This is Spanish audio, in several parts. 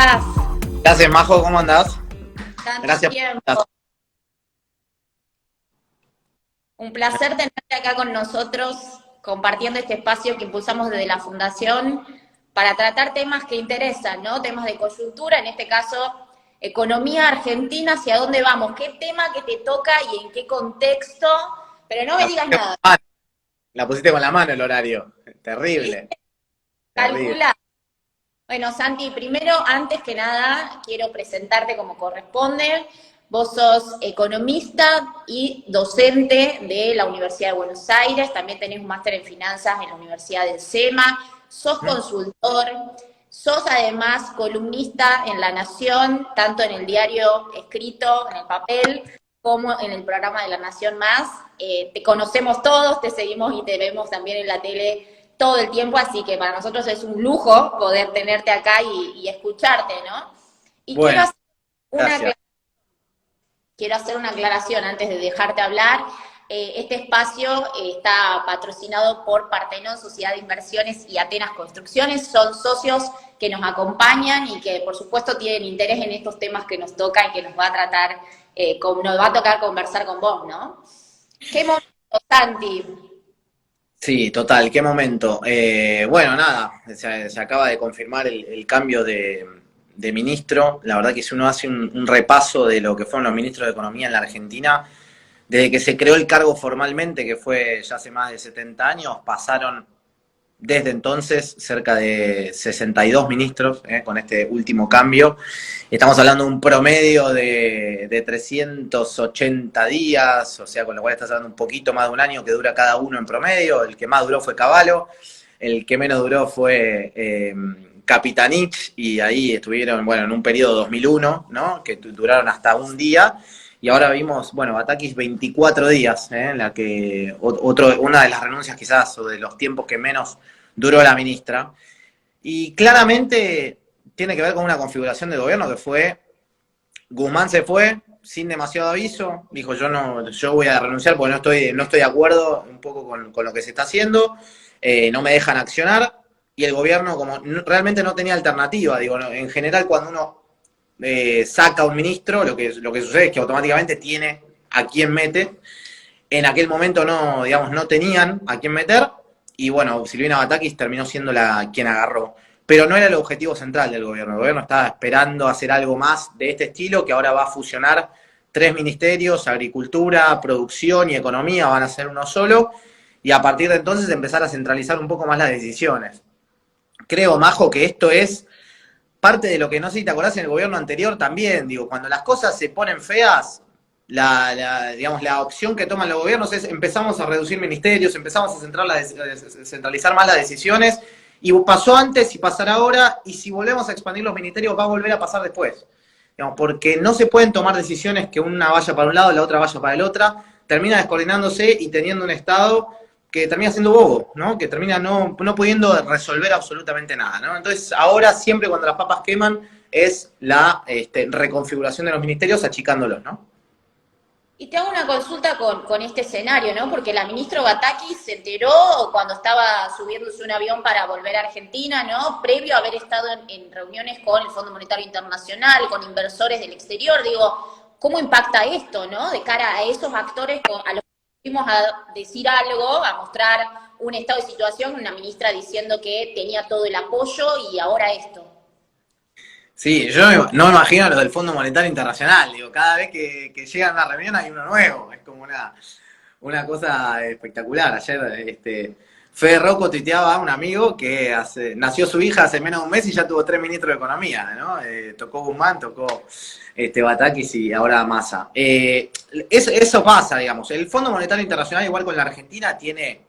estás? ¿Qué haces, Majo? ¿Cómo andás? Tanto Gracias por tiempo. invitarme. Un placer tenerte acá con nosotros, compartiendo este espacio que impulsamos desde la Fundación para tratar temas que interesan, ¿no? Temas de coyuntura, en este caso, economía argentina, hacia dónde vamos, qué tema que te toca y en qué contexto, pero no me La digas pusiste con nada, la mano, la pusiste con la mano el horario. ¿viste? Terrible, terrible. Calcula. Bueno, Santi, primero, antes que nada, quiero presentarte como corresponde. Vos sos economista y docente de la Universidad de Buenos Aires, también tenés un máster en finanzas en la Universidad del SEMA, sos ¿Mm? consultor, sos además columnista en La Nación, tanto en el diario escrito, en el papel, como en el programa de La Nación Más. Te conocemos todos, te seguimos y te vemos también en la tele todo el tiempo, así que para nosotros es un lujo poder tenerte acá y escucharte, ¿no? Y Bueno, una, gracias. quiero hacer una aclaración antes de dejarte hablar. Este espacio está patrocinado por Partenón, Sociedad de Inversiones y Atenas Construcciones. Son socios que nos acompañan y que, por supuesto, tienen interés en estos temas que nos toca y que nos va a tratar, nos va a tocar conversar con vos, ¿no? ¿Qué momento, Santi? Sí, total, qué momento. Bueno, nada, se acaba de confirmar el cambio de ministro. La verdad que si uno hace un repaso de lo que fueron los ministros de Economía en la Argentina, desde que se creó el cargo formalmente, que fue ya hace más de 70 años, pasaron desde entonces cerca de 62 ministros, con este último cambio. Estamos hablando de un promedio de 380 días, o sea, con lo cual estás hablando un poquito más de un año que dura cada uno en promedio. El que más duró fue Cavallo, el que menos duró fue Capitanich, y ahí estuvieron, bueno, en un periodo 2001, ¿no? Que duraron hasta un día. Y ahora vimos, bueno, Batakis 24 días, en la que una de las renuncias quizás, o de los tiempos que menos duró la ministra. Y claramente tiene que ver con una configuración de gobierno que fue, Guzmán se fue sin demasiado aviso, dijo yo voy a renunciar porque no estoy de acuerdo un poco con lo que se está haciendo, no me dejan accionar, y el gobierno como realmente no tenía alternativa, digo, no, en general cuando uno saca a un ministro, lo que sucede es que automáticamente tiene a quién mete. En aquel momento no, digamos, no tenían a quién meter, y bueno, Silvina Batakis terminó siendo quien agarró. Pero no era el objetivo central del gobierno. El gobierno estaba esperando hacer algo más de este estilo, que ahora va a fusionar tres ministerios: agricultura, producción y economía, van a ser uno solo, y a partir de entonces empezar a centralizar un poco más las decisiones. Creo, Majo, que esto es parte de lo que no sé si te acordás en el gobierno anterior también, digo, cuando las cosas se ponen feas, digamos, la opción que toman los gobiernos es empezamos a reducir ministerios, empezamos a centralizar más las decisiones, y pasó antes y pasará ahora, y si volvemos a expandir los ministerios va a volver a pasar después. Digamos, porque no se pueden tomar decisiones que una vaya para un lado, la otra vaya para el otro, termina descoordinándose y teniendo un Estado que termina siendo bobo, ¿no? Que termina no pudiendo resolver absolutamente nada, ¿no? Entonces, ahora siempre cuando las papas queman es la reconfiguración de los ministerios, achicándolos, ¿no? Y te hago una consulta con este escenario, ¿no? Porque la ministra Batakis se enteró cuando estaba subiéndose un avión para volver a Argentina, ¿no? Previo a haber estado en reuniones con el Fondo Monetario Internacional, con inversores del exterior. Digo, ¿cómo impacta esto, ¿no? De cara a esos actores a los que fuimos a decir algo, a mostrar un estado de situación, una ministra diciendo que tenía todo el apoyo y ahora esto. Sí, yo no me imagino a los del Fondo Monetario Internacional, digo, cada vez que llegan a una reunión hay uno nuevo, es como una cosa espectacular. Ayer Fede Rocco tuiteaba a un amigo que nació su hija hace menos de un mes y ya tuvo tres ministros de Economía, ¿no? Tocó Guzmán, tocó Batakis y ahora Massa. Eso pasa, digamos. El Fondo Monetario Internacional, igual con la Argentina, tiene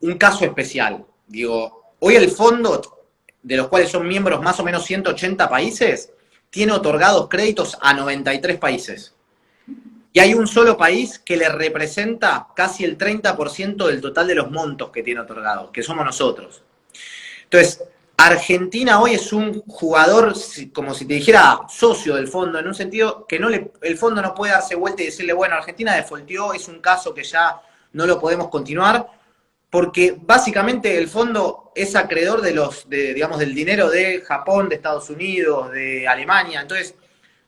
un caso especial. Digo, hoy el fondo, de los cuales son miembros más o menos 180 países, tiene otorgados créditos a 93 países. Y hay un solo país que le representa casi el 30% del total de los montos que tiene otorgados, que somos nosotros. Entonces, Argentina hoy es un jugador, como si te dijera, socio del fondo, en un sentido que el fondo no puede darse vuelta y decirle, bueno, Argentina defaultió, es un caso que ya no lo podemos continuar, porque básicamente el fondo es acreedor digamos, del dinero de Japón, de Estados Unidos, de Alemania. Entonces,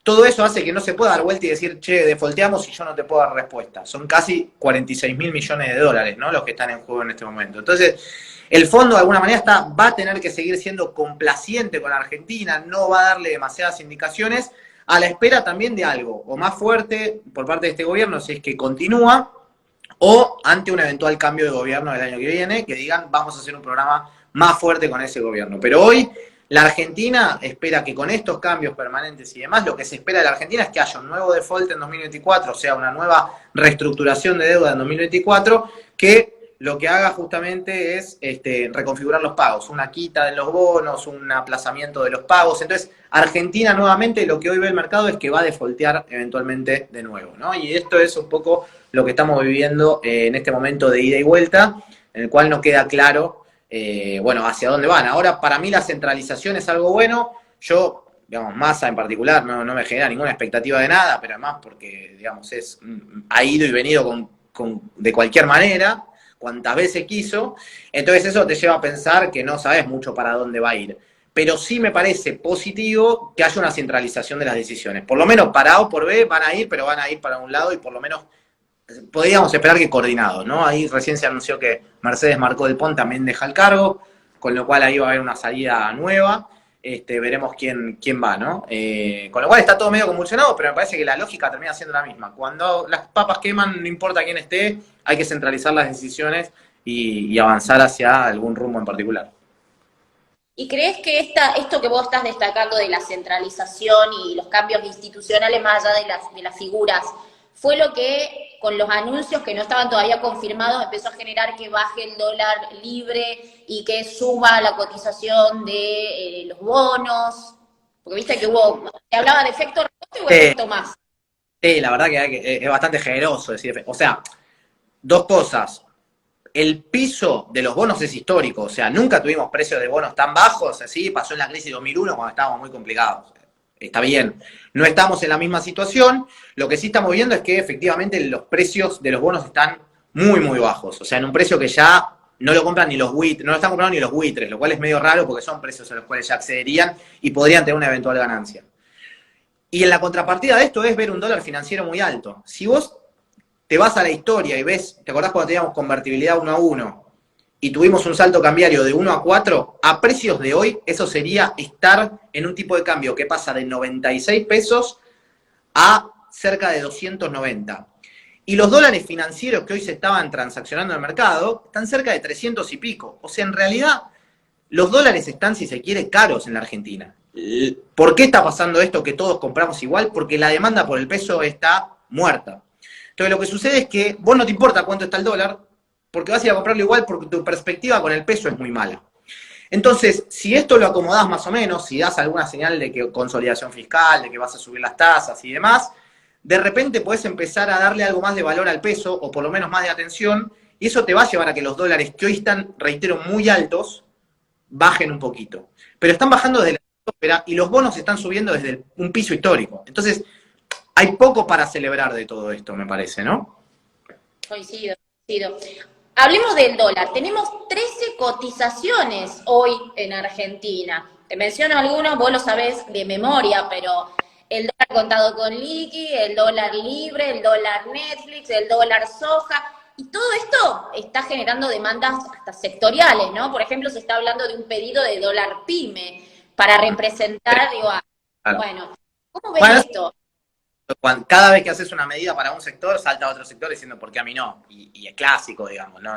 todo eso hace que no se pueda dar vuelta y decir, che, defolteamos y yo no te puedo dar respuesta. Son casi 46 mil millones de dólares, ¿no? Los que están en juego en este momento. Entonces, el fondo de alguna manera va a tener que seguir siendo complaciente con Argentina, no va a darle demasiadas indicaciones, a la espera también de algo, o más fuerte por parte de este gobierno, si es que continúa, o ante un eventual cambio de gobierno del año que viene, que digan, vamos a hacer un programa más fuerte con ese gobierno. Pero hoy la Argentina espera que con estos cambios permanentes y demás, lo que se espera de la Argentina es que haya un nuevo default en 2024, o sea, una nueva reestructuración de deuda en 2024, que lo que haga justamente es reconfigurar los pagos, una quita de los bonos, un aplazamiento de los pagos. Entonces, Argentina nuevamente lo que hoy ve el mercado es que va a defaultear eventualmente de nuevo, ¿no? Y esto es un poco lo que estamos viviendo en este momento de ida y vuelta, en el cual no queda claro, bueno, hacia dónde van. Ahora, para mí la centralización es algo bueno. Yo, digamos, Massa en particular no me genera ninguna expectativa de nada, pero además porque, digamos, ha ido y venido de cualquier manera, cuantas veces quiso. Entonces eso te lleva a pensar que no sabes mucho para dónde va a ir. Pero sí me parece positivo que haya una centralización de las decisiones. Por lo menos para A o por B van a ir, pero van a ir para un lado y por lo menos podríamos esperar que coordinados, ¿no? Ahí recién se anunció que Mercedes Marcó del Pont también deja el cargo, con lo cual ahí va a haber una salida nueva. Veremos quién va, ¿no? Con lo cual está todo medio convulsionado, pero me parece que la lógica termina siendo la misma. Cuando las papas queman, no importa quién esté, hay que centralizar las decisiones y avanzar hacia algún rumbo en particular. ¿Y crees que esto que vos estás destacando de la centralización y los cambios institucionales más allá de las figuras, fue lo que con los anuncios que no estaban todavía confirmados empezó a generar que baje el dólar libre y que suba la cotización de los bonos? Porque viste que se hablaba de efecto rebote o efecto más. Sí, la verdad que es bastante generoso decir. O sea, dos cosas. El piso de los bonos es histórico, o sea, nunca tuvimos precios de bonos tan bajos, así pasó en la crisis de 2001 cuando estábamos muy complicados. Está bien, no estamos en la misma situación, lo que sí estamos viendo es que efectivamente los precios de los bonos están muy, muy bajos, o sea, en un precio que ya no lo compran ni los buitres, no lo están comprando ni los buitres, lo cual es medio raro porque son precios a los cuales ya accederían y podrían tener una eventual ganancia. Y en la contrapartida de esto es ver un dólar financiero muy alto. Si vos te vas a la historia y ves, ¿te acordás cuando teníamos convertibilidad 1-1 y tuvimos un salto cambiario de 1-4? A precios de hoy, eso sería estar en un tipo de cambio que pasa de 96 pesos a cerca de 290. Y los dólares financieros que hoy se estaban transaccionando en el mercado están cerca de 300 y pico. O sea, en realidad, los dólares están, si se quiere, caros en la Argentina. ¿Por qué está pasando esto que todos compramos igual? Porque la demanda por el peso está muerta. Entonces lo que sucede es que vos no te importa cuánto está el dólar, porque vas a ir a comprarlo igual porque tu perspectiva con el peso es muy mala. Entonces, si esto lo acomodás más o menos, si das alguna señal de que consolidación fiscal, de que vas a subir las tasas y demás, de repente podés empezar a darle algo más de valor al peso, o por lo menos más de atención, y eso te va a llevar a que los dólares, que hoy están, reitero, muy altos, bajen un poquito. Pero están bajando desde la atmósfera y los bonos están subiendo desde un piso histórico. Entonces, hay poco para celebrar de todo esto, me parece, ¿no? Coincido. Hablemos del dólar. Tenemos 13 cotizaciones hoy en Argentina. Te menciono algunos, vos lo sabés de memoria, pero el dólar contado con liqui, el dólar libre, el dólar Netflix, el dólar soja, y todo esto está generando demandas hasta sectoriales, ¿no? Por ejemplo, se está hablando de un pedido de dólar pyme para representar, bueno, ¿cómo ves esto? Cada vez que haces una medida para un sector, salta a otro sector diciendo ¿por qué a mí no? Y es clásico, digamos, ¿no?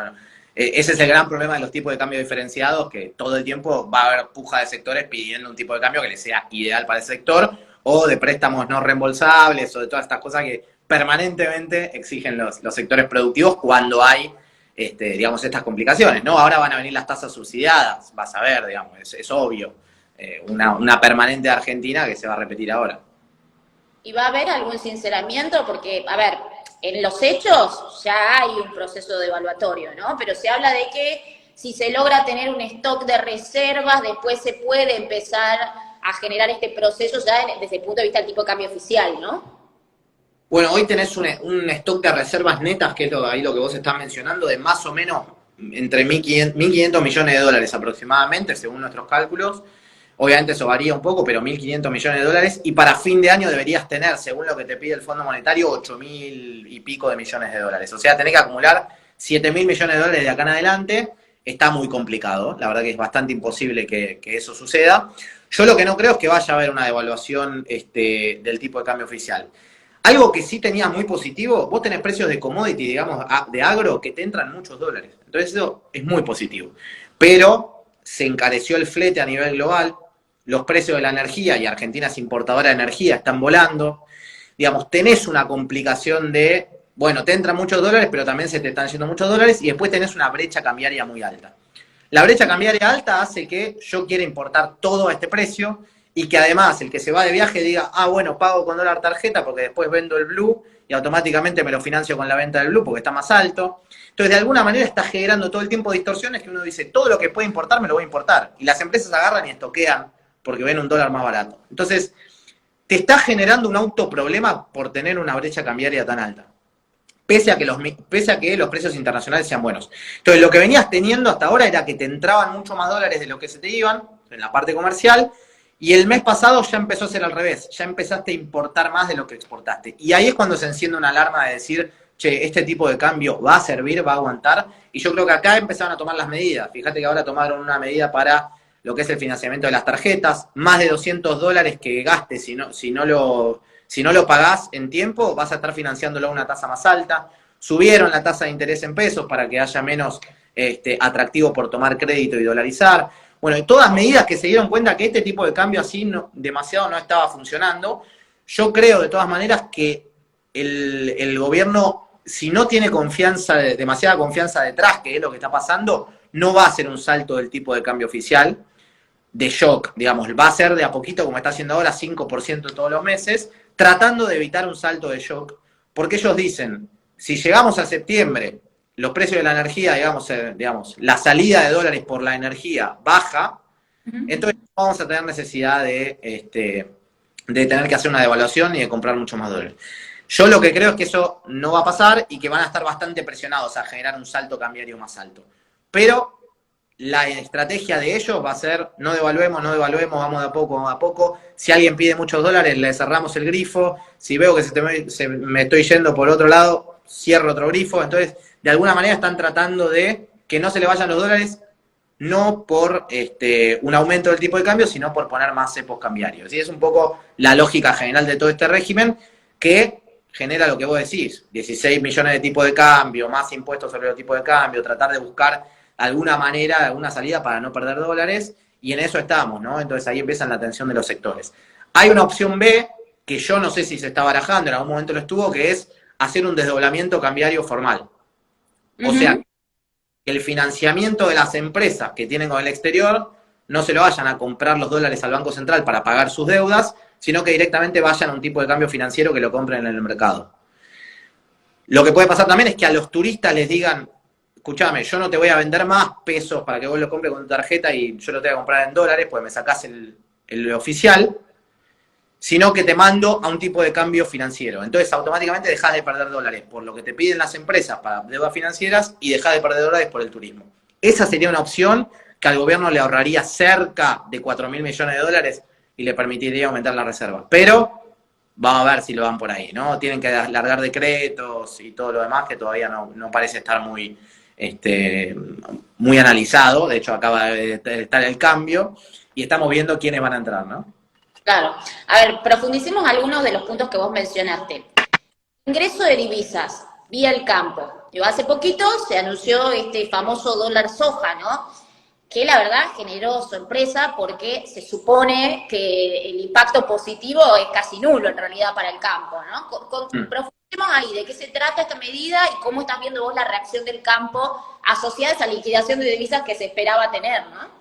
Ese es el gran problema de los tipos de cambio diferenciados, que todo el tiempo va a haber puja de sectores pidiendo un tipo de cambio que les sea ideal para el sector, o de préstamos no reembolsables, o de todas estas cosas que permanentemente exigen los sectores productivos cuando hay, digamos, estas complicaciones, ¿no? Ahora van a venir las tasas subsidiadas, vas a ver, digamos, es obvio, una permanente de Argentina que se va a repetir ahora. ¿Y va a haber algún sinceramiento? Porque, a ver, en los hechos ya hay un proceso de evaluatorio, ¿no? Pero se habla de que si se logra tener un stock de reservas, después se puede empezar a generar este proceso ya desde el punto de vista del tipo de cambio oficial, ¿no? Bueno, hoy tenés un stock de reservas netas, que es ahí lo que vos estás mencionando, de más o menos entre 1.500 millones de dólares aproximadamente, según nuestros cálculos. Obviamente eso varía un poco, pero 1.500 millones de dólares. Y para fin de año deberías tener, según lo que te pide el Fondo Monetario, 8.000 y pico de millones de dólares. O sea, tenés que acumular 7.000 millones de dólares de acá en adelante. Está muy complicado. La verdad que es bastante imposible que eso suceda. Yo lo que no creo es que vaya a haber una devaluación del tipo de cambio oficial. Algo que sí tenía muy positivo, vos tenés precios de commodity, digamos, de agro, que te entran muchos dólares. Entonces eso es muy positivo. Pero se encareció el flete a nivel global, los precios de la energía, y Argentina es importadora de energía, están volando. Digamos, tenés una complicación de, bueno, te entran muchos dólares, pero también se te están yendo muchos dólares, y después tenés una brecha cambiaria muy alta. La brecha cambiaria alta hace que yo quiera importar todo a este precio, y que además el que se va de viaje diga, ah, bueno, pago con dólar tarjeta porque después vendo el blue y automáticamente me lo financio con la venta del blue porque está más alto. Entonces, de alguna manera está generando todo el tiempo distorsiones que uno dice, todo lo que puede importar me lo voy a importar. Y las empresas agarran y estoquean porque ven un dólar más barato. Entonces, te está generando un autoproblema por tener una brecha cambiaria tan alta. Pese a que los precios internacionales sean buenos. Entonces, lo que venías teniendo hasta ahora era que te entraban mucho más dólares de lo que se te iban en la parte comercial, y el mes pasado ya empezó a ser al revés, ya empezaste a importar más de lo que exportaste. Y ahí es cuando se enciende una alarma de decir, che, este tipo de cambio va a servir, va a aguantar, y yo creo que acá empezaron a tomar las medidas. Fíjate que ahora tomaron una medida para lo que es el financiamiento de las tarjetas, más de 200 dólares que gastes si no lo pagás en tiempo, vas a estar financiándolo a una tasa más alta. Subieron la tasa de interés en pesos para que haya menos atractivo por tomar crédito y dolarizar. Bueno, y todas medidas que se dieron cuenta que este tipo de cambio así demasiado no estaba funcionando. Yo creo de todas maneras que el gobierno, si no tiene demasiada confianza detrás, que es lo que está pasando, no va a hacer un salto del tipo de cambio oficial de shock, digamos, va a ser de a poquito, como está haciendo ahora, 5% todos los meses, tratando de evitar un salto de shock, porque ellos dicen, si llegamos a septiembre, los precios de la energía, digamos, la salida de dólares por la energía baja, entonces no vamos a tener necesidad de tener que hacer una devaluación y de comprar mucho más dólares. Yo lo que creo es que eso no va a pasar y que van a estar bastante presionados a generar un salto cambiario más alto. Pero la estrategia de ellos va a ser, no devaluemos, vamos de a poco, vamos de a poco. Si alguien pide muchos dólares, le cerramos el grifo. Si veo que me estoy yendo por otro lado, cierro otro grifo. Entonces, de alguna manera están tratando de que no se le vayan los dólares, no por un aumento del tipo de cambio, sino por poner más cepos cambiarios. Y es un poco la lógica general de todo este régimen, que genera lo que vos decís, 16 millones de tipos de cambio, más impuestos sobre los tipos de cambio, tratar de buscar alguna manera, alguna salida para no perder dólares, y en eso estamos, ¿no? Entonces ahí empieza la tensión de los sectores. Hay una opción B, que yo no sé si se está barajando, en algún momento lo estuvo, que es hacer un desdoblamiento cambiario formal. O sea, que el financiamiento de las empresas que tienen con el exterior no se lo vayan a comprar los dólares al Banco Central para pagar sus deudas, sino que directamente vayan a un tipo de cambio financiero que lo compren en el mercado. Lo que puede pasar también es que a los turistas les digan, escúchame, yo no te voy a vender más pesos para que vos lo compres con tu tarjeta y yo lo te voy a comprar en dólares, pues me sacás el oficial, sino que te mando a un tipo de cambio financiero. Entonces automáticamente dejás de perder dólares por lo que te piden las empresas para deudas financieras y dejás de perder dólares por el turismo. Esa sería una opción que al gobierno le ahorraría cerca de 4.000 millones de dólares y le permitiría aumentar la reserva. Pero vamos a ver si lo van por ahí, ¿no? Tienen que largar decretos y todo lo demás que todavía no parece estar muy analizado. De hecho, acaba de estar el cambio y estamos viendo quiénes van a entrar, ¿no? Claro. A ver, profundicemos algunos de los puntos que vos mencionaste. Ingreso de divisas vía el campo. Hace poquito se anunció este famoso dólar soja, ¿no? Que la verdad generó sorpresa porque se supone que el impacto positivo es casi nulo en realidad para el campo, ¿no? Profundicemos ahí, ¿de qué se trata esta medida y cómo estás viendo vos la reacción del campo asociada a esa liquidación de divisas que se esperaba tener, ¿no?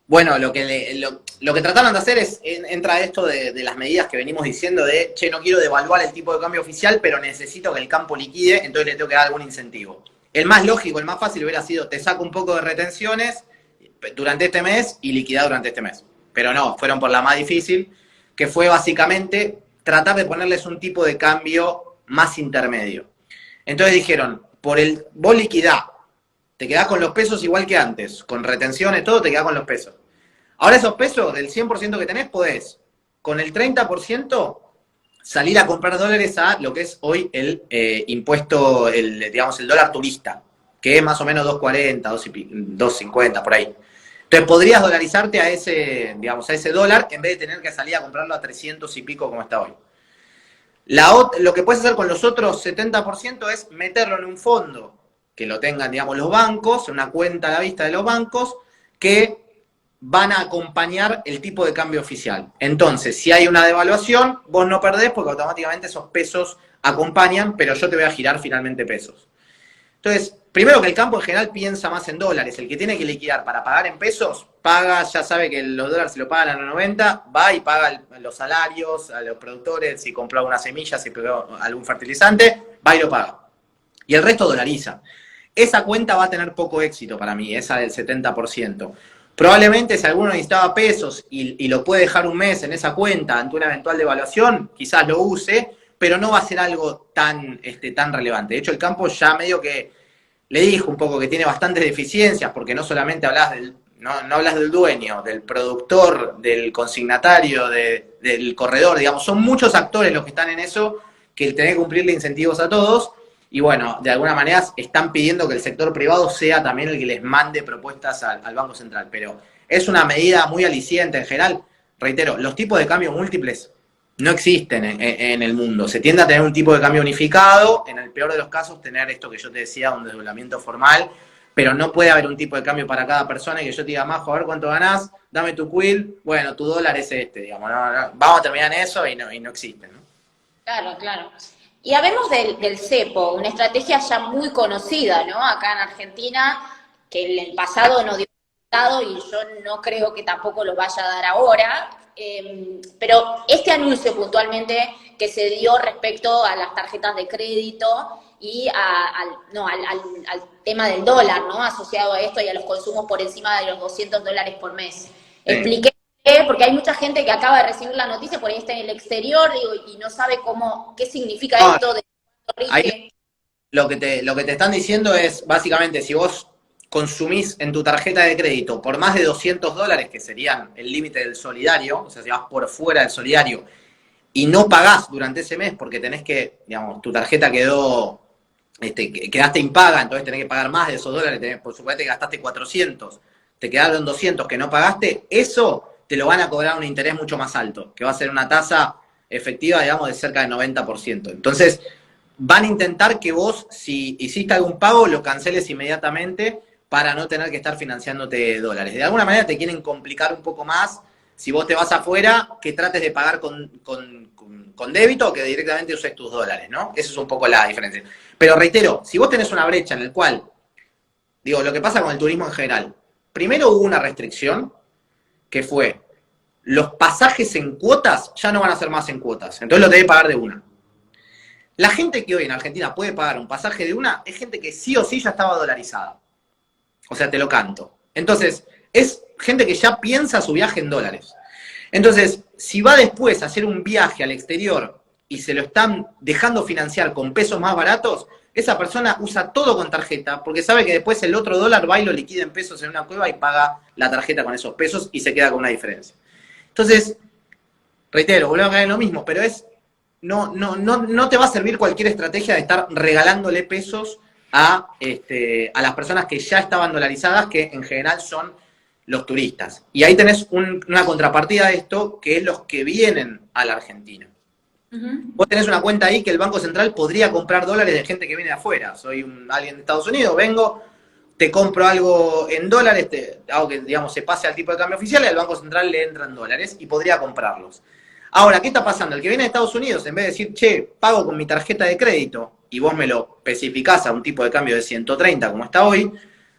Bueno, lo que trataron de hacer es, entra esto de las medidas que venimos diciendo de, che, no quiero devaluar el tipo de cambio oficial, pero necesito que el campo liquide, entonces le tengo que dar algún incentivo. El más lógico, el más fácil hubiera sido, te saco un poco de retenciones durante este mes y liquidar durante este mes. Pero no, fueron por la más difícil, que fue básicamente tratar de ponerles un tipo de cambio más intermedio. Entonces dijeron, vos liquidá te quedás con los pesos igual que antes, con retenciones, todo, te quedás con los pesos. Ahora esos pesos, del 100% que tenés, podés, con el 30%, salir a comprar dólares a lo que es hoy el impuesto, digamos, el dólar turista, que es más o menos 2.40, 2.50, por ahí. Entonces podrías dolarizarte a ese, digamos, a ese dólar en vez de tener que salir a comprarlo a 300 y pico como está hoy. Lo que puedes hacer con los otros 70% es meterlo en un fondo que lo tengan, digamos, los bancos, una cuenta a la vista de los bancos, que van a acompañar el tipo de cambio oficial. Entonces, si hay una devaluación, vos no perdés porque automáticamente esos pesos acompañan, pero yo te voy a girar finalmente pesos. Entonces, primero que el campo en general piensa más en dólares. El que tiene que liquidar para pagar en pesos, paga, ya sabe que los dólares se lo pagan a los 90, va y paga los salarios a los productores, si compró una semilla, si pegó algún fertilizante, va y lo paga. Y el resto dolariza. Esa cuenta va a tener poco éxito para mí, esa del 70%. Probablemente si alguno necesitaba pesos y lo puede dejar un mes en esa cuenta ante una eventual devaluación, quizás lo use, pero no va a ser algo tan relevante. De hecho, el campo ya medio que le dijo un poco que tiene bastantes deficiencias, porque no solamente no hablas del dueño, del productor, del consignatario, del corredor, digamos, son muchos actores los que están en eso, que tenés que cumplirle incentivos a todos, y bueno, de alguna manera están pidiendo que el sector privado sea también el que les mande propuestas al Banco Central, pero es una medida muy aliciente en general. Reitero, los tipos de cambio múltiples no existen en el mundo. Se tiende a tener un tipo de cambio unificado, en el peor de los casos tener esto que yo te decía, un desdoblamiento formal, pero no puede haber un tipo de cambio para cada persona y que yo te diga, Majo, a ver cuánto ganás, dame tu quill, bueno, tu dólar es este, digamos, no, vamos a terminar en eso y no existe, ¿no? Claro, claro. Y hablemos del cepo, una estrategia ya muy conocida, ¿no? Acá en Argentina, que en el pasado no dio resultado y yo no creo que tampoco lo vaya a dar ahora. Pero este anuncio puntualmente que se dio respecto a las tarjetas de crédito y al tema del dólar, ¿no? Asociado a esto y a los consumos por encima de los $200 por mes. Expliqué, porque hay mucha gente que acaba de recibir la noticia, por ahí está en el exterior, digo, y no sabe qué significa esto de ahí lo que te están diciendo es, básicamente, si vos consumís en tu tarjeta de crédito por más de $200, que serían el límite del solidario, o sea, si vas por fuera del solidario, y no pagás durante ese mes porque tenés que, digamos, tu tarjeta quedaste impaga, entonces tenés que pagar más de esos dólares, por supuesto que gastaste 400, te quedaron 200 que no pagaste, eso te lo van a cobrar un interés mucho más alto, que va a ser una tasa efectiva, digamos, de cerca del 90%. Entonces, van a intentar que vos, si hiciste algún pago, lo canceles inmediatamente para no tener que estar financiándote dólares. De alguna manera te quieren complicar un poco más, si vos te vas afuera, que trates de pagar con débito o que directamente uses tus dólares, ¿no? Esa es un poco la diferencia. Pero reitero, si vos tenés una brecha en la cual, digo, lo que pasa con el turismo en general, primero hubo una restricción, que fue, los pasajes en cuotas ya no van a ser más en cuotas, entonces lo tenés que pagar de una. La gente que hoy en Argentina puede pagar un pasaje de una es gente que sí o sí ya estaba dolarizada. O sea, te lo canto. Entonces, es gente que ya piensa su viaje en dólares. Entonces, si va después a hacer un viaje al exterior y se lo están dejando financiar con pesos más baratos, esa persona usa todo con tarjeta porque sabe que después el otro dólar va y lo liquida en pesos en una cueva y paga la tarjeta con esos pesos y se queda con una diferencia. Entonces, reitero, volvemos a caer en lo mismo, pero no te va a servir cualquier estrategia de estar regalándole pesos a las personas que ya estaban dolarizadas, que en general son los turistas. Y ahí tenés una contrapartida de esto, que es los que vienen a la Argentina. Vos tenés una cuenta ahí que el Banco Central podría comprar dólares de gente que viene de afuera. Soy alguien de Estados Unidos, vengo, te compro algo en dólares, hago que, digamos, se pase al tipo de cambio oficial y al Banco Central le entran dólares y podría comprarlos. Ahora, ¿qué está pasando? El que viene de Estados Unidos, en vez de decir, che, pago con mi tarjeta de crédito, y vos me lo especificás a un tipo de cambio de 130 como está hoy,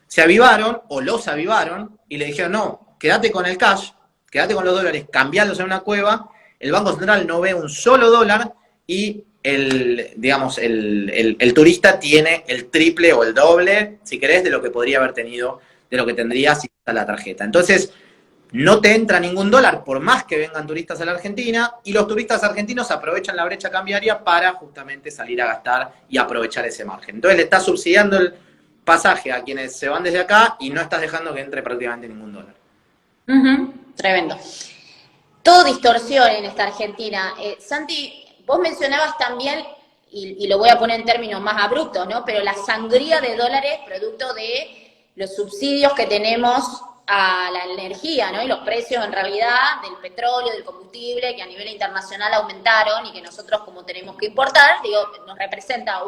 se avivaron, o los avivaron, y le dijeron, no, quédate con el cash, quédate con los dólares, cambiarlos en una cueva, el Banco Central no ve un solo dólar, y el turista tiene el triple o el doble, si querés, de lo que podría haber tenido, de lo que tendría si está la tarjeta. Entonces, no te entra ningún dólar por más que vengan turistas a la Argentina, y los turistas argentinos aprovechan la brecha cambiaria para justamente salir a gastar y aprovechar ese margen. Entonces le está subsidiando pasaje a quienes se van desde acá y no estás dejando que entre prácticamente ningún dólar. Tremendo. Todo distorsión en esta Argentina. Santi, vos mencionabas también, y lo voy a poner en términos más abruptos, ¿no? Pero la sangría de dólares producto de los subsidios que tenemos a la energía, ¿no? Y los precios en realidad del petróleo, del combustible, que a nivel internacional aumentaron y que nosotros como tenemos que importar, digo, nos representa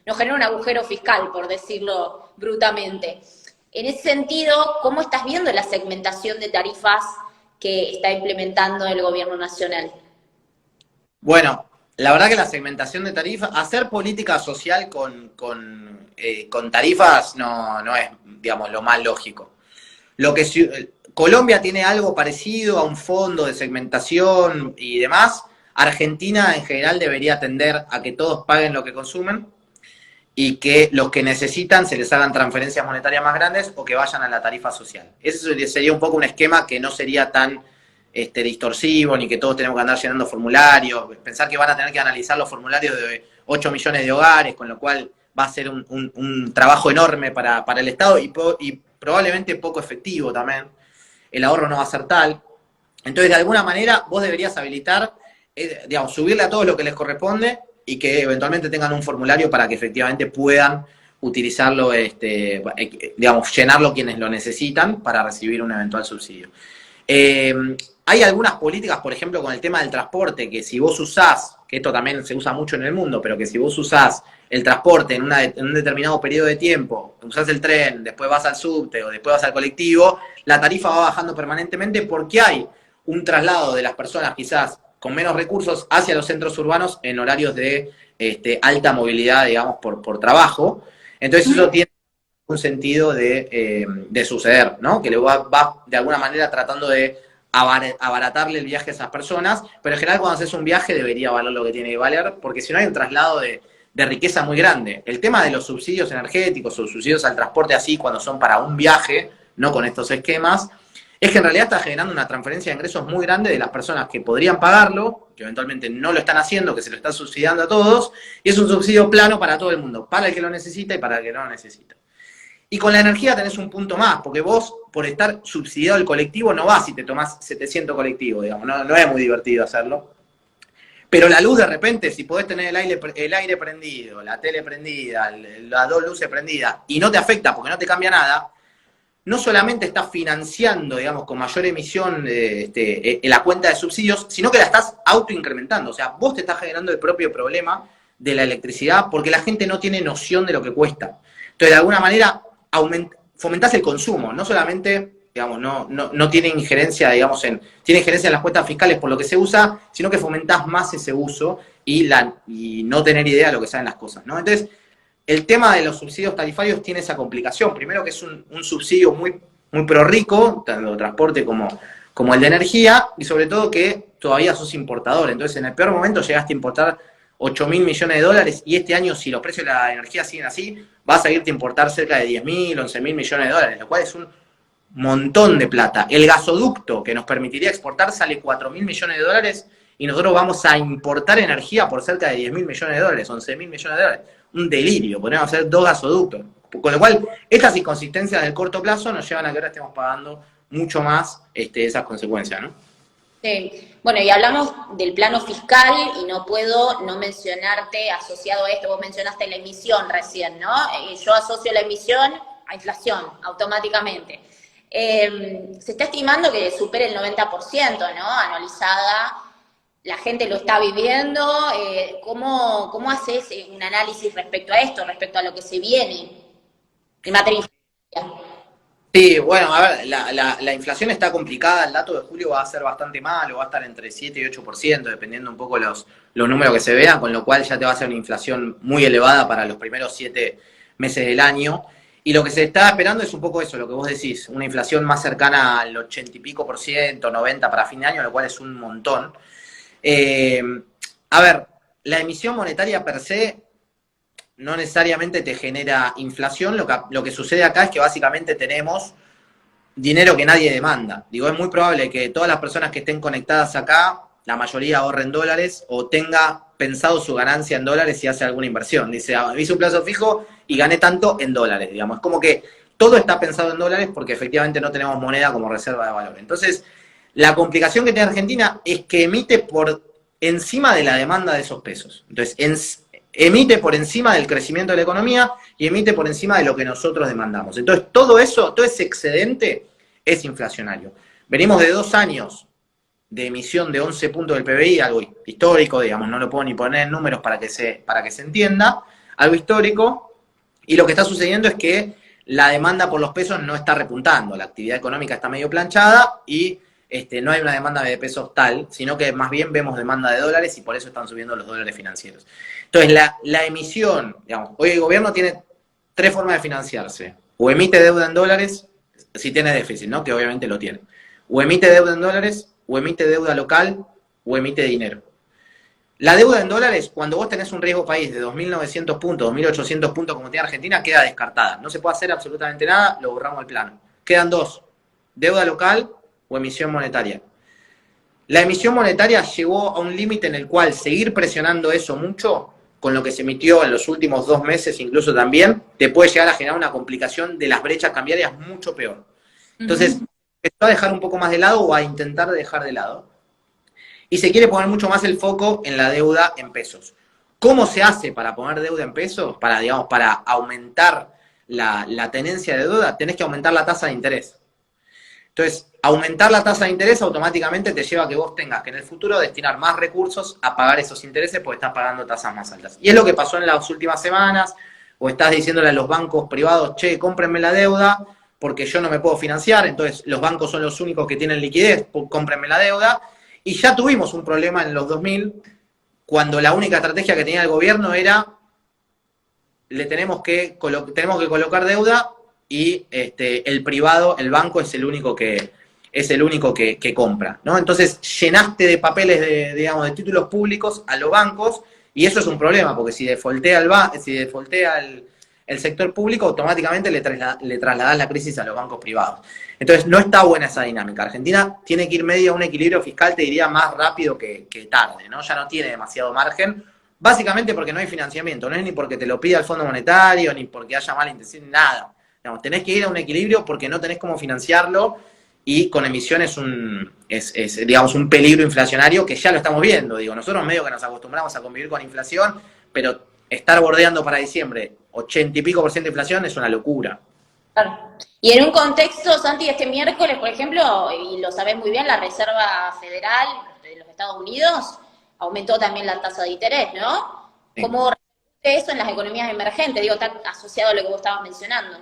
nos genera un agujero fiscal, por decirlo brutamente. En ese sentido, ¿cómo estás viendo la segmentación de tarifas que está implementando el gobierno nacional? Bueno, la verdad que la segmentación de tarifas, hacer política social con tarifas no es, digamos, lo más lógico. Colombia tiene algo parecido a un fondo de segmentación y demás. Argentina en general debería tender a que todos paguen lo que consumen y que los que necesitan se les hagan transferencias monetarias más grandes o que vayan a la tarifa social. Ese sería un poco un esquema que no sería tan distorsivo, ni que todos tenemos que andar llenando formularios, pensar que van a tener que analizar los formularios de 8 millones de hogares, con lo cual va a ser un trabajo enorme para el Estado y probablemente poco efectivo también. El ahorro no va a ser tal. Entonces, de alguna manera, vos deberías habilitar, digamos, subirle a todos lo que les corresponde y que eventualmente tengan un formulario para que efectivamente puedan utilizarlo, digamos, llenarlo quienes lo necesitan para recibir un eventual subsidio. Hay algunas políticas, por ejemplo, con el tema del transporte, que si vos usás, que esto también se usa mucho en el mundo, pero que si vos usás el transporte en un determinado periodo de tiempo, usás el tren, después vas al subte o después vas al colectivo, la tarifa va bajando permanentemente porque hay un traslado de las personas quizás con menos recursos hacia los centros urbanos en horarios de alta movilidad, digamos, por trabajo. Entonces eso tiene un sentido de suceder, ¿no? Que le va de alguna manera tratando de abaratarle el viaje a esas personas, pero en general cuando haces un viaje debería valer lo que tiene que valer, porque si no hay un traslado de riqueza muy grande. El tema de los subsidios energéticos o subsidios al transporte así cuando son para un viaje, no con estos esquemas, es que en realidad está generando una transferencia de ingresos muy grande de las personas que podrían pagarlo, que eventualmente no lo están haciendo, que se lo están subsidiando a todos, y es un subsidio plano para todo el mundo, para el que lo necesita y para el que no lo necesita. Y con la energía tenés un punto más, porque vos, por estar subsidiado el colectivo, no vas y te tomás 700 colectivos, digamos, no es muy divertido hacerlo. Pero la luz de repente, si podés tener el aire prendido, la tele prendida, las dos luces prendidas, y no te afecta porque no te cambia nada, no solamente estás financiando, digamos, con mayor emisión en la cuenta de subsidios, sino que la estás autoincrementando. O sea, vos te estás generando el propio problema de la electricidad porque la gente no tiene noción de lo que cuesta. Entonces, de alguna manera, fomentás el consumo, no solamente, digamos, no tiene injerencia, digamos, tiene injerencia en las cuentas fiscales por lo que se usa, sino que fomentás más ese uso y no tener idea de lo que saben las cosas, ¿no? Entonces, el tema de los subsidios tarifarios tiene esa complicación. Primero que es un subsidio muy, muy pro rico, tanto de transporte como el de energía, y sobre todo que todavía sos importador. Entonces, en el peor momento llegaste a importar 8.000 millones de dólares y este año, si los precios de la energía siguen así, vas a irte a importar cerca de 10.000, 11.000 millones de dólares, lo cual es un montón de plata. El gasoducto que nos permitiría exportar sale 4.000 millones de dólares y nosotros vamos a importar energía por cerca de 10.000 millones de dólares, 11.000 millones de dólares. Un delirio, podríamos hacer 2 gasoductos. Con lo cual, estas inconsistencias del corto plazo nos llevan a que ahora estemos pagando mucho más esas consecuencias, ¿no? Sí. Bueno, y hablamos del plano fiscal y no puedo no mencionarte asociado a esto, vos mencionaste la emisión recién, ¿no? Yo asocio la emisión a inflación automáticamente. Se está estimando que supere el 90%, ¿no? Anualizada, la gente lo está viviendo. ¿Cómo haces un análisis respecto a esto, respecto a lo que se viene en materia de inflación? Sí, bueno, a ver, la inflación está complicada, el dato de julio va a ser bastante malo, va a estar entre 7 y 8%, dependiendo un poco los números que se vean, con lo cual ya te va a ser una inflación muy elevada para los primeros 7 meses del año. Y lo que se está esperando es un poco eso, lo que vos decís, una inflación más cercana al 80 y pico por ciento, 90 para fin de año, lo cual es un montón. A ver, la emisión monetaria per se no necesariamente te genera inflación, lo que sucede acá es que básicamente tenemos dinero que nadie demanda. Digo, es muy probable que todas las personas que estén conectadas acá, la mayoría ahorren dólares o tenga pensado su ganancia en dólares y hace alguna inversión. Dice, hice un plazo fijo y gané tanto en dólares, digamos. Es como que todo está pensado en dólares porque efectivamente no tenemos moneda como reserva de valor. Entonces, la complicación que tiene Argentina es que emite por encima de la demanda de esos pesos. Entonces, emite por encima del crecimiento de la economía y emite por encima de lo que nosotros demandamos. Entonces, todo eso, todo ese excedente es inflacionario. Venimos de 2 años de emisión de 11 puntos del PBI, algo histórico, digamos, no lo puedo ni poner en números para que se entienda, algo histórico, y lo que está sucediendo es que la demanda por los pesos no está repuntando, la actividad económica está medio planchada y no hay una demanda de pesos tal, sino que más bien vemos demanda de dólares y por eso están subiendo los dólares financieros. Entonces, la emisión, digamos, hoy el gobierno tiene 3 formas de financiarse, o emite deuda en dólares, si tiene déficit, ¿no? Que obviamente lo tiene, o emite deuda en dólares, o emite deuda local, o emite dinero. La deuda en dólares, cuando vos tenés un riesgo país de 2.900 puntos, 2.800 puntos como tiene Argentina, queda descartada. No se puede hacer absolutamente nada, lo borramos al plano. Quedan 2, deuda local o emisión monetaria. La emisión monetaria llegó a un límite en el cual seguir presionando eso mucho, con lo que se emitió en los últimos 2 meses incluso también, te puede llegar a generar una complicación de las brechas cambiarias mucho peor. Entonces, empezó a dejar un poco más de lado o a intentar dejar de lado. Y se quiere poner mucho más el foco en la deuda en pesos. ¿Cómo se hace para poner deuda en pesos? Para, digamos, para aumentar la tenencia de deuda, tenés que aumentar la tasa de interés. Entonces, aumentar la tasa de interés automáticamente te lleva a que vos tengas que en el futuro destinar más recursos a pagar esos intereses porque estás pagando tasas más altas. Y es lo que pasó en las últimas semanas, o estás diciéndole a los bancos privados, che, cómprenme la deuda, porque yo no me puedo financiar, entonces los bancos son los únicos que tienen liquidez, cómprenme la deuda. Y ya tuvimos un problema en los 2000, cuando la única estrategia que tenía el gobierno era, tenemos que colocar deuda y el privado, el banco, es el único que compra, ¿no? Entonces llenaste de papeles de títulos públicos a los bancos, y eso es un problema, porque si defaultea el sector público, automáticamente le trasladás la crisis a los bancos privados. Entonces, no está buena esa dinámica. Argentina tiene que ir medio a un equilibrio fiscal, te diría, más rápido que tarde, ¿no? Ya no tiene demasiado margen, básicamente porque no hay financiamiento, no es ni porque te lo pida el Fondo Monetario, ni porque haya mala intención, nada. Digamos, tenés que ir a un equilibrio porque no tenés cómo financiarlo, y con emisiones digamos, un peligro inflacionario que ya lo estamos viendo. Digo, nosotros medio que nos acostumbramos a convivir con inflación, pero estar bordeando para diciembre 80 y pico % de inflación es una locura. Claro. Y en un contexto, Santi, este miércoles, por ejemplo, y lo sabés muy bien, la Reserva Federal de los Estados Unidos aumentó también la tasa de interés, ¿no? Sí. ¿Cómo repercute eso en las economías emergentes? Digo, está asociado a lo que vos estabas mencionando.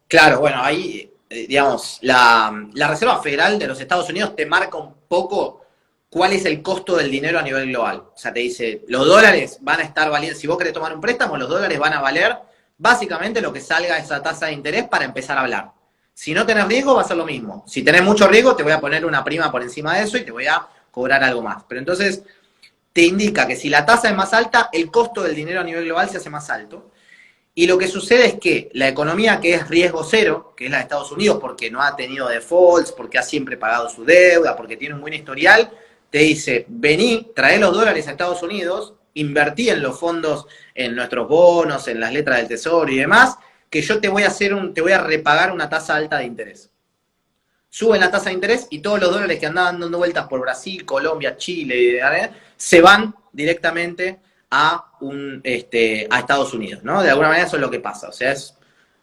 Claro, bueno, ahí, digamos, la Reserva Federal de los Estados Unidos te marca un poco cuál es el costo del dinero a nivel global. O sea, te dice, los dólares van a estar valiendo, si vos querés tomar un préstamo, los dólares van a valer básicamente lo que salga de esa tasa de interés para empezar a hablar. Si no tenés riesgo, va a ser lo mismo. Si tenés mucho riesgo, te voy a poner una prima por encima de eso y te voy a cobrar algo más. Pero entonces te indica que si la tasa es más alta, el costo del dinero a nivel global se hace más alto. Y lo que sucede es que la economía que es riesgo cero, que es la de Estados Unidos, porque no ha tenido defaults, porque ha siempre pagado su deuda, porque tiene un buen historial, te dice, vení, traé los dólares a Estados Unidos, invertí en los fondos, en nuestros bonos, en las letras del tesoro y demás, que yo te voy a repagar una tasa alta de interés. Suben la tasa de interés y todos los dólares que andaban dando vueltas por Brasil, Colombia, Chile, se van directamente a Estados Unidos, ¿no? De alguna manera eso es lo que pasa, o sea, es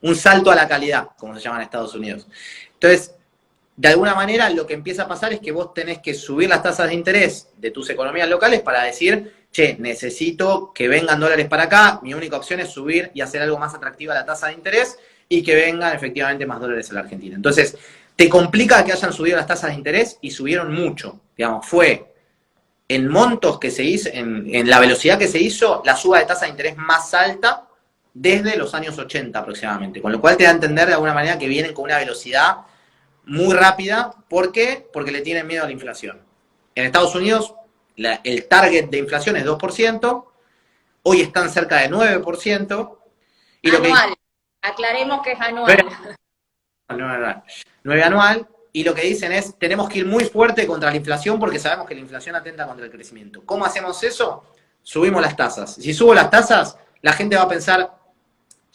un salto a la calidad, como se llama en Estados Unidos. Entonces, de alguna manera lo que empieza a pasar es que vos tenés que subir las tasas de interés de tus economías locales para decir, che, necesito que vengan dólares para acá, mi única opción es subir y hacer algo más atractiva la tasa de interés y que vengan efectivamente más dólares a la Argentina. Entonces, te complica que hayan subido las tasas de interés y subieron mucho, digamos, fue en montos que se hizo, en la velocidad que se hizo, la suba de tasa de interés más alta desde los años 80 aproximadamente, con lo cual te da a entender de alguna manera que vienen con una velocidad muy rápida. ¿Por qué? Porque le tienen miedo a la inflación. En Estados Unidos el target de inflación es 2%, hoy están cerca de 9%. Y anual, aclaremos que es anual. 9 anual, y lo que dicen es, tenemos que ir muy fuerte contra la inflación porque sabemos que la inflación atenta contra el crecimiento. ¿Cómo hacemos eso? Subimos las tasas. Si subo las tasas, la gente va a pensar,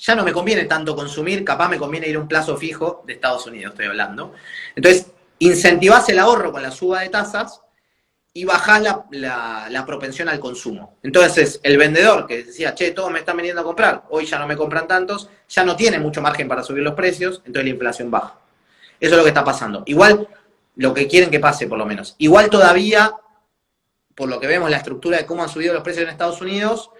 ya no me conviene tanto consumir, capaz me conviene ir a un plazo fijo de Estados Unidos, estoy hablando. Entonces, incentivás el ahorro con la suba de tasas y bajás la propensión al consumo. Entonces, el vendedor que decía, che, todos me están viniendo a comprar, hoy ya no me compran tantos, ya no tiene mucho margen para subir los precios, entonces la inflación baja. Eso es lo que está pasando. Igual, lo que quieren que pase, por lo menos. Igual todavía, por lo que vemos, la estructura de cómo han subido los precios en Estados Unidos,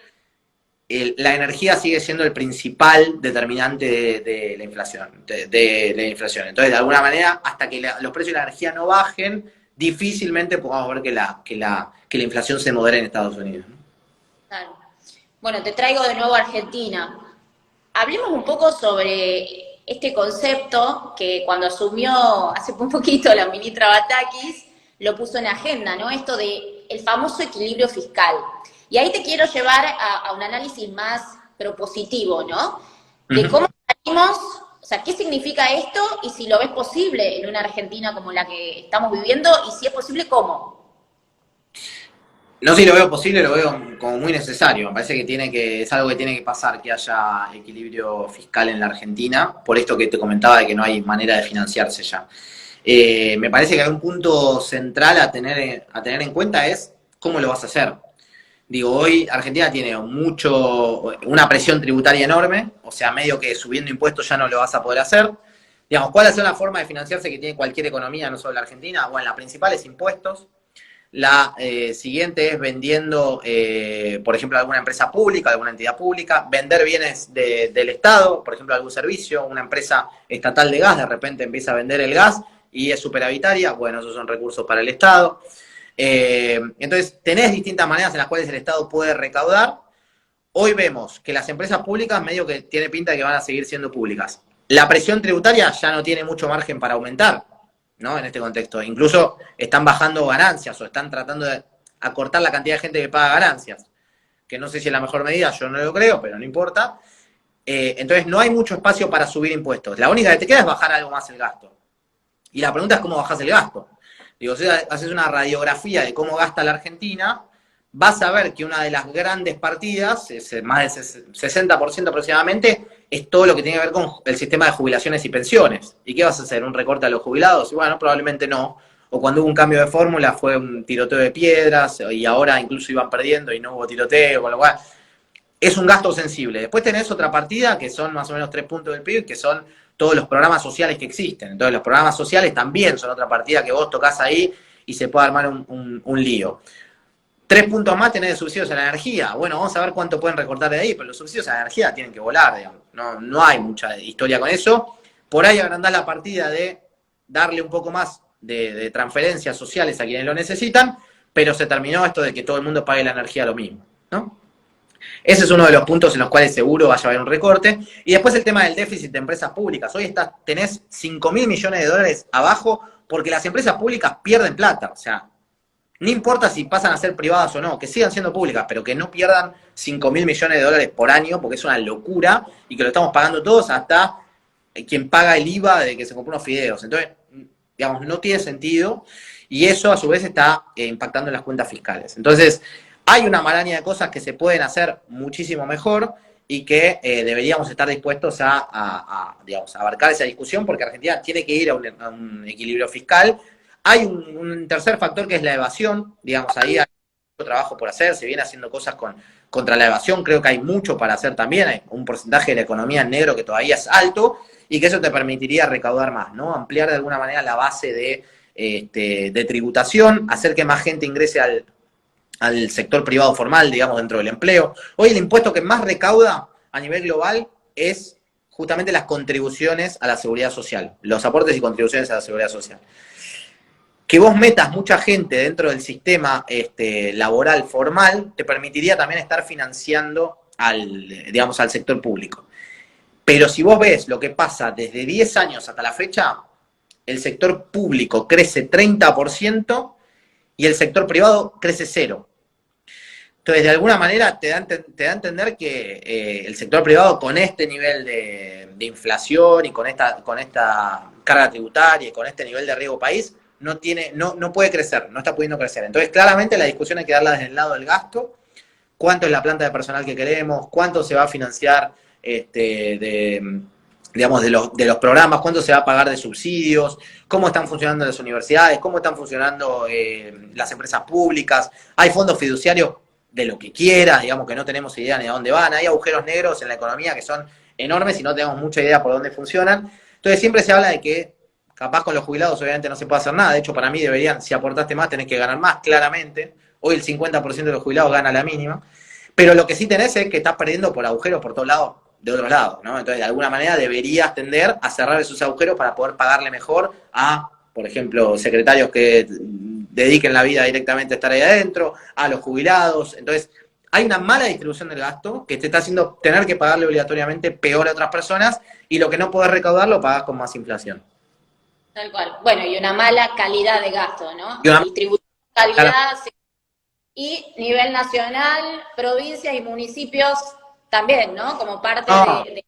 la energía sigue siendo el principal determinante de la inflación. De la inflación. Entonces, de alguna manera, hasta que los precios de la energía no bajen, difícilmente podamos ver que la inflación se modere en Estados Unidos, ¿no? Claro. Bueno, te traigo de nuevo a Argentina. Hablemos un poco sobre este concepto que cuando asumió hace un poquito la ministra Batakis, lo puso en agenda, ¿no? Esto de el famoso equilibrio fiscal. Y ahí te quiero llevar a un análisis más propositivo, ¿no? De cómo salimos, o sea, qué significa esto y si lo ves posible en una Argentina como la que estamos viviendo y si es posible, ¿cómo? No sé si lo veo posible, lo veo como muy necesario. Me parece que es algo que tiene que pasar, que haya equilibrio fiscal en la Argentina, por esto que te comentaba de que no hay manera de financiarse ya. Me parece que hay un punto central a tener en cuenta es cómo lo vas a hacer. Digo, hoy Argentina tiene una presión tributaria enorme, o sea, medio que subiendo impuestos ya no lo vas a poder hacer. Digamos, ¿cuál es la forma de financiarse que tiene cualquier economía, no solo la Argentina? Bueno, la principal es impuestos. La siguiente es vendiendo, por ejemplo, alguna empresa pública, alguna entidad pública, vender bienes del Estado, por ejemplo, algún servicio, una empresa estatal de gas, de repente empieza a vender el gas y es superavitaria, bueno, esos son recursos para el Estado. Entonces, tenés distintas maneras en las cuales el Estado puede recaudar. Hoy vemos que las empresas públicas medio que tiene pinta de que van a seguir siendo públicas. La presión tributaria ya no tiene mucho margen para aumentar, ¿no? En este contexto. Incluso están bajando ganancias o están tratando de acortar la cantidad de gente que paga ganancias. Que no sé si es la mejor medida, yo no lo creo, pero no importa. Entonces no hay mucho espacio para subir impuestos. La única que te queda es bajar algo más el gasto. Y la pregunta es cómo bajás el gasto. Digo, si haces una radiografía de cómo gasta la Argentina, vas a ver que una de las grandes partidas, más del 60% aproximadamente, es todo lo que tiene que ver con el sistema de jubilaciones y pensiones. ¿Y qué vas a hacer? ¿Un recorte a los jubilados? Y bueno, probablemente no. O cuando hubo un cambio de fórmula fue un tiroteo de piedras y ahora incluso iban perdiendo y no hubo tiroteo, con lo cual es un gasto sensible. Después tenés otra partida que son más o menos 3 puntos del PIB, que son todos los programas sociales que existen. Entonces los programas sociales también son otra partida que vos tocás ahí y se puede armar un lío. 3 puntos más tenés de subsidios a la energía. Bueno, vamos a ver cuánto pueden recortar de ahí, pero los subsidios a la energía tienen que volar, digamos. No hay mucha historia con eso. Por ahí agrandás la partida de darle un poco más de transferencias sociales a quienes lo necesitan, pero se terminó esto de que todo el mundo pague la energía lo mismo, ¿no? Ese es uno de los puntos en los cuales seguro vaya a haber un recorte. Y después el tema del déficit de empresas públicas. Hoy tenés 5.000 millones de dólares abajo porque las empresas públicas pierden plata. O sea, no importa si pasan a ser privadas o no, que sigan siendo públicas, pero que no pierdan 5.000 millones de dólares por año, porque es una locura y que lo estamos pagando todos hasta quien paga el IVA de que se compró unos fideos. Entonces, digamos, no tiene sentido y eso a su vez está impactando en las cuentas fiscales. Entonces, hay una maraña de cosas que se pueden hacer muchísimo mejor y que deberíamos estar dispuestos digamos, a abarcar esa discusión porque Argentina tiene que ir a un equilibrio fiscal. Hay un tercer factor que es la evasión, digamos, ahí hay mucho trabajo por hacer, se viene haciendo cosas contra la evasión, creo que hay mucho para hacer también, hay un porcentaje de la economía en negro que todavía es alto y que eso te permitiría recaudar más, ¿no? Ampliar de alguna manera la base de tributación, hacer que más gente ingrese al sector privado formal, digamos, dentro del empleo. Hoy el impuesto que más recauda a nivel global es justamente las contribuciones a la seguridad social, los aportes y contribuciones a la seguridad social. Que vos metas mucha gente dentro del sistema laboral formal te permitiría también estar financiando digamos, al sector público. Pero si vos ves lo que pasa desde 10 años hasta la fecha, el sector público crece 30% y el sector privado crece 0%. Entonces, de alguna manera te da a entender que el sector privado con este nivel de inflación y con esta carga tributaria y con este nivel de riesgo país, no puede crecer, no está pudiendo crecer. Entonces, claramente la discusión hay que darla desde el lado del gasto, cuánto es la planta de personal que queremos, cuánto se va a financiar digamos, de los programas, cuánto se va a pagar de subsidios, cómo están funcionando las universidades, cómo están funcionando las empresas públicas. Hay fondos fiduciarios de lo que quieras, digamos que no tenemos idea ni a dónde van. Hay agujeros negros en la economía que son enormes y no tenemos mucha idea por dónde funcionan. Entonces siempre se habla de que capaz con los jubilados obviamente no se puede hacer nada. De hecho, para mí deberían, si aportaste más, tenés que ganar más, claramente. Hoy el 50% de los jubilados gana la mínima. Pero lo que sí tenés es que estás perdiendo por agujeros por todos lados, de otros lados, ¿no? Entonces, de alguna manera deberías tender a cerrar esos agujeros para poder pagarle mejor a, por ejemplo, secretarios que dediquen la vida directamente a estar ahí adentro, a los jubilados. Entonces, hay una mala distribución del gasto que te está haciendo tener que pagarle obligatoriamente peor a otras personas y lo que no podés recaudar lo pagás con más inflación. Tal cual. Bueno, y una mala calidad de gasto, ¿no? Y una Distribución, calidad, y nivel nacional, provincias y municipios también, ¿no? Como parte no, de...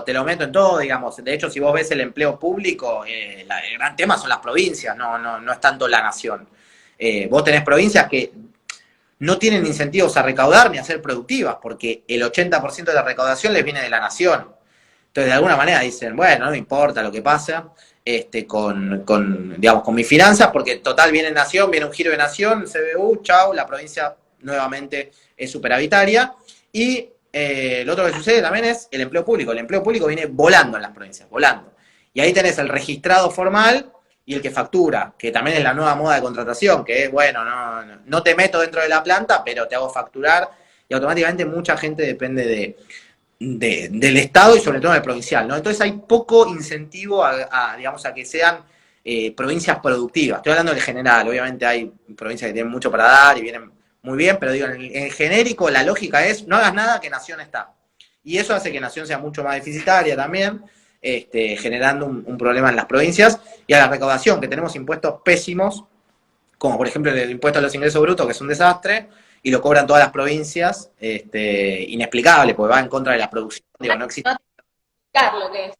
te lo meto en todo, digamos. De hecho, si vos ves el empleo público, el gran tema son las provincias, no es tanto la nación. Vos tenés provincias que no tienen incentivos a recaudar ni a ser productivas, porque el 80% de la recaudación les viene de la nación. Entonces, de alguna manera dicen, bueno, no me importa lo que pasa digamos, con mis finanzas, porque total viene nación, viene un giro de nación, CBU, chau, la provincia nuevamente es superavitaria. Y lo otro que sucede también es el empleo público. El empleo público viene volando en las provincias, volando. Y ahí tenés el registrado formal y el que factura, que también es la nueva moda de contratación, que es, bueno, no te meto dentro de la planta, pero te hago facturar. Y automáticamente mucha gente depende del Estado y sobre todo del provincial, ¿no? Entonces hay poco incentivo digamos, a que sean provincias productivas. Estoy hablando del general, obviamente hay provincias que tienen mucho para dar y vienen muy bien, pero digo, en genérico la lógica es no hagas nada que Nación está. Y eso hace que Nación sea mucho más deficitaria también, generando un problema en las provincias y a la recaudación, que tenemos impuestos pésimos, como por ejemplo el impuesto a los ingresos brutos, que es un desastre, y lo cobran todas las provincias, inexplicable, porque va en contra de la producción, digo, no existe. Lo que es.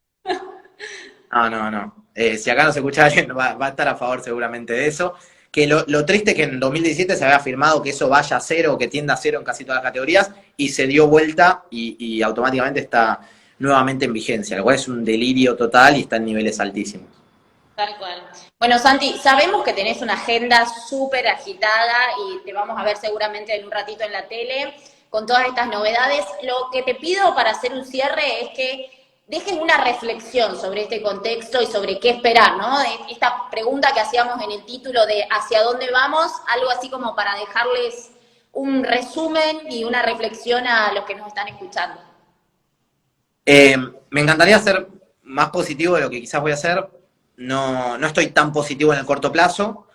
No. Si acá no se escucha alguien, va a estar a favor seguramente de eso. Que lo triste es que en 2017 se había afirmado que eso vaya a cero o que tienda a cero en casi todas las categorías y se dio vuelta y automáticamente está nuevamente en vigencia, lo cual es un delirio total y está en niveles altísimos. Tal cual. Bueno, Santi, sabemos que tenés una agenda súper agitada y te vamos a ver seguramente en un ratito en la tele con todas estas novedades. Lo que te pido para hacer un cierre es que dejes una reflexión sobre este contexto y sobre qué esperar, ¿no? Esta pregunta que hacíamos en el título de ¿hacia dónde vamos? Algo así como para dejarles un resumen y una reflexión a los que nos están escuchando. Me encantaría ser más positivo de lo que quizás voy a hacer. No estoy tan positivo en el corto plazo.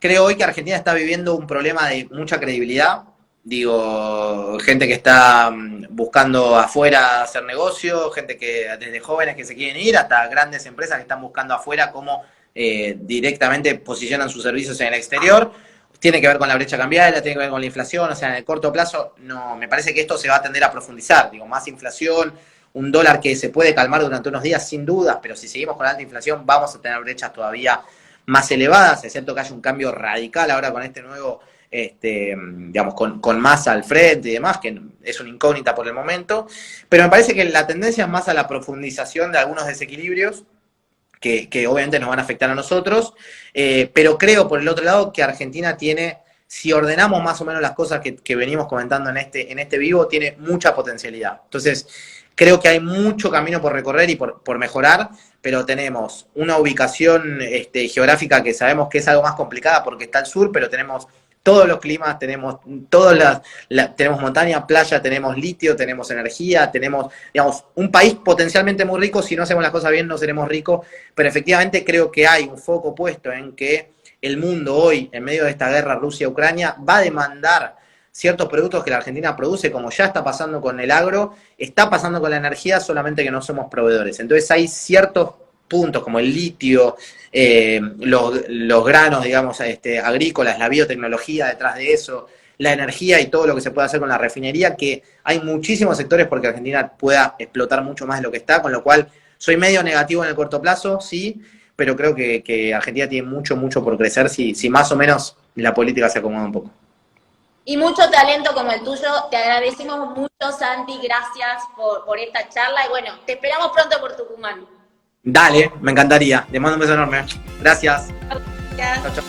Creo hoy que Argentina está viviendo un problema de mucha credibilidad. Digo, gente que está buscando afuera hacer negocio, gente que desde jóvenes que se quieren ir hasta grandes empresas que están buscando afuera cómo directamente posicionan sus servicios en el exterior. Tiene que ver con la brecha cambiaria, tiene que ver con la inflación, o sea, en el corto plazo no, me parece que esto se va a tender a profundizar. Digo, más inflación, un dólar que se puede calmar durante unos días sin dudas, pero si seguimos con la alta inflación vamos a tener brechas todavía más elevadas, excepto que haya un cambio radical ahora con este nuevo, digamos, con Massa al frente y demás, que es una incógnita por el momento, pero me parece que la tendencia es más a la profundización de algunos desequilibrios que obviamente nos van a afectar a nosotros, pero creo por el otro lado que Argentina tiene, si ordenamos más o menos las cosas que venimos comentando en este vivo, tiene mucha potencialidad. Entonces, creo que hay mucho camino por recorrer y por mejorar, pero tenemos una ubicación geográfica que sabemos que es algo más complicada porque está al sur, pero tenemos todos los climas, tenemos tenemos montaña, playa, tenemos litio, tenemos energía, tenemos, digamos, un país potencialmente muy rico. Si no hacemos las cosas bien no seremos ricos, pero efectivamente creo que hay un foco puesto en que el mundo hoy, en medio de esta guerra Rusia-Ucrania, va a demandar ciertos productos que la Argentina produce, como ya está pasando con el agro, está pasando con la energía, solamente que no somos proveedores. Entonces hay ciertos puntos como el litio, los granos, digamos, agrícolas, la biotecnología detrás de eso, la energía y todo lo que se puede hacer con la refinería, que hay muchísimos sectores porque Argentina pueda explotar mucho más de lo que está, con lo cual soy medio negativo en el corto plazo, sí, pero creo que Argentina tiene mucho por crecer si más o menos la política se acomoda un poco. Y mucho talento como el tuyo. Te agradecemos mucho, Santi. Gracias por esta charla. Y bueno, te esperamos pronto por Tucumán. Dale, me encantaría. Te mando un beso enorme. Gracias. Gracias. Chau, chau.